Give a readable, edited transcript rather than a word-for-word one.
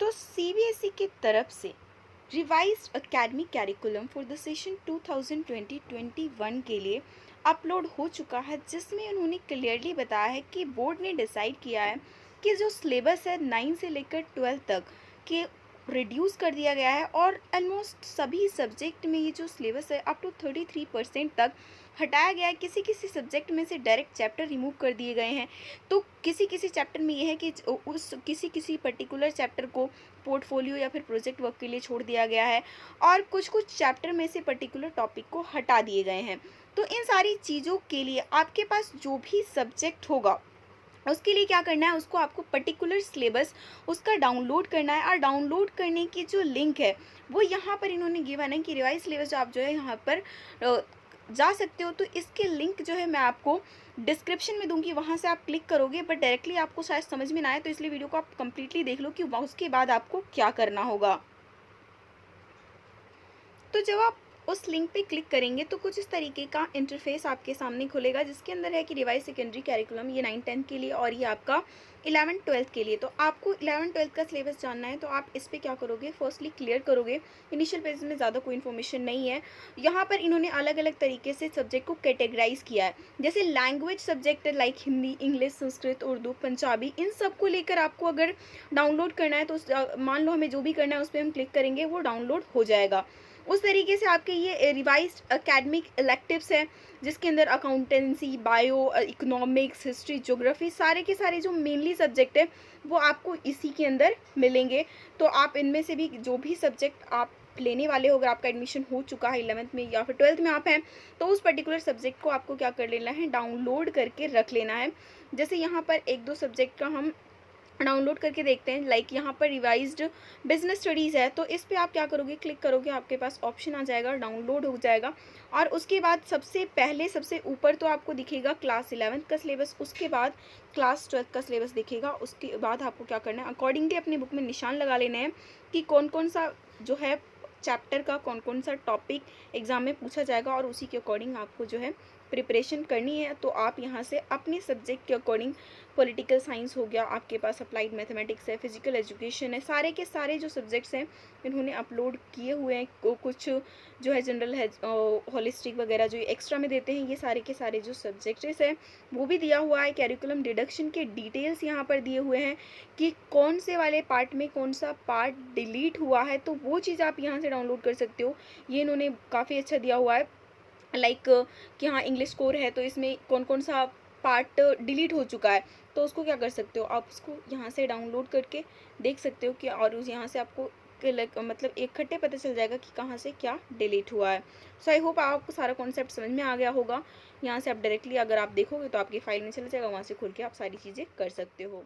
तो सीबीएसई की तरफ से revised academic curriculum for the session 2020-21 के लिए अपलोड हो चुका है, जिसमें उन्होंने क्लियरली बताया है कि बोर्ड ने डिसाइड किया है कि जो सिलेबस है 9 से लेकर 12 तक के रिड्यूस कर दिया गया है और ऑलमोस्ट सभी सब्जेक्ट में ये जो सिलेबस है अप टू 33% तक हटाया गया है। किसी किसी सब्जेक्ट में से डायरेक्ट चैप्टर रिमूव कर दिए गए हैं। तो किसी किसी चैप्टर में ये है कि उस किसी किसी पर्टिकुलर चैप्टर को पोर्टफोलियो या फिर प्रोजेक्ट वर्क के लिए छोड़ दिया गया है और कुछ कुछ चैप्टर में से पर्टिकुलर टॉपिक को हटा दिए गए हैं। तो इन सारी चीज़ों के लिए आपके पास जो भी सब्जेक्ट होगा उसके लिए क्या करना है, उसको आपको पर्टिकुलर सिलेबस उसका डाउनलोड करना है और डाउनलोड करने की जो लिंक है वो यहाँ पर इन्होंने गिवन है कि रिवाइज सिलेबस जो आप जो है यहाँ पर जा सकते हो। तो इसके लिंक जो है मैं आपको डिस्क्रिप्शन में दूंगी, वहाँ से आप क्लिक करोगे, बट डायरेक्टली आपको शायद समझ में ना आए, तो इसलिए वीडियो को आप कंप्लीटली देख लो कि उसके बाद आपको क्या करना होगा। तो जब आप उस लिंक पे क्लिक करेंगे तो कुछ इस तरीके का इंटरफेस आपके सामने खुलेगा, जिसके अंदर है कि रिवाइज सेकेंडरी कैरिकुलम, ये 9-10 के लिए और ये आपका 11-12 के लिए। तो आपको 11-12 का सिलेबस जानना है तो आप इस पर क्या करोगे, फर्स्टली क्लियर करोगे। इनिशियल पेज में ज़्यादा कोई इन्फॉर्मेशन नहीं है। यहाँ पर इन्होंने अलग अलग तरीके से सब्जेक्ट को कैटेगराइज किया है। जैसे लैंग्वेज सब्जेक्ट है लाइक हिंदी, इंग्लिश, संस्कृत, उर्दू, पंजाबी, इन सब को लेकर आपको अगर डाउनलोड करना है तो मान लो हमें जो भी करना है उस पर हम क्लिक करेंगे, वो डाउनलोड हो जाएगा। उस तरीके से आपके ये रिवाइज्ड एकेडमिक इलेक्टिव्स हैं, जिसके अंदर accountancy, bio, economics, history, geography, सारे के सारे जो मेनली सब्जेक्ट है वो आपको इसी के अंदर मिलेंगे। तो आप इनमें से भी जो भी सब्जेक्ट आप लेने वाले हो, अगर आपका एडमिशन हो चुका है 11th में या फिर 12th में आप हैं, तो उस पर्टिकुलर सब्जेक्ट को आपको क्या कर लेना है, डाउनलोड करके रख लेना है। जैसे यहाँ पर एक दो सब्जेक्ट का हम डाउनलोड करके देखते हैं। लाइक यहाँ पर रिवाइज्ड बिजनेस स्टडीज़ है, तो इस पे आप क्या करोगे, क्लिक करोगे, आपके पास ऑप्शन आ जाएगा, डाउनलोड हो जाएगा। और उसके बाद सबसे पहले सबसे ऊपर तो आपको दिखेगा क्लास 11th का सिलेबस, उसके बाद क्लास 12th का सिलेबस दिखेगा। उसके बाद आपको क्या करना है, अकॉर्डिंगली अपनी बुक में निशान लगा लेने हैं कि कौन कौन सा जो है चैप्टर का कौन कौन सा टॉपिक एग्ज़ाम में पूछा जाएगा, और उसी के अकॉर्डिंग आपको जो है प्रिपरेशन करनी है। तो आप यहाँ से अपने सब्जेक्ट के अकॉर्डिंग, पॉलिटिकल साइंस हो गया, आपके पास अप्लाइड मैथमेटिक्स है, फिजिकल एजुकेशन है, सारे के सारे जो सब्जेक्ट्स हैं इन्होंने अपलोड किए हुए हैं। कुछ जो है जनरल है, होलिस्टिक वगैरह जो एक्स्ट्रा में देते हैं, ये सारे के सारे जो सब्जेक्ट्स हैं वो भी दिया हुआ है। कैरिकुलम डिडक्शन के डिटेल्स यहाँ पर दिए हुए हैं कि कौन से वाले पार्ट में कौन सा पार्ट डिलीट हुआ है, तो वो चीज़ आप यहाँ से डाउनलोड कर सकते हो। ये इन्होंने काफ़ी अच्छा दिया हुआ है। लाइक कि हाँ इंग्लिश कोर है तो इसमें कौन कौन सा पार्ट डिलीट हो चुका है, तो उसको क्या कर सकते हो, आप उसको यहाँ से डाउनलोड करके देख सकते हो कि, और उस यहाँ से आपको मतलब इकट्ठे पता चल जाएगा कि कहाँ से क्या डिलीट हुआ है। सो आई होप आपको सारा कॉन्सेप्ट समझ में आ गया होगा। यहाँ से आप डायरेक्टली अगर आप देखोगे तो आपकी फाइल में चला जाएगा, वहाँ से खोल के आप सारी चीज़ें कर सकते हो।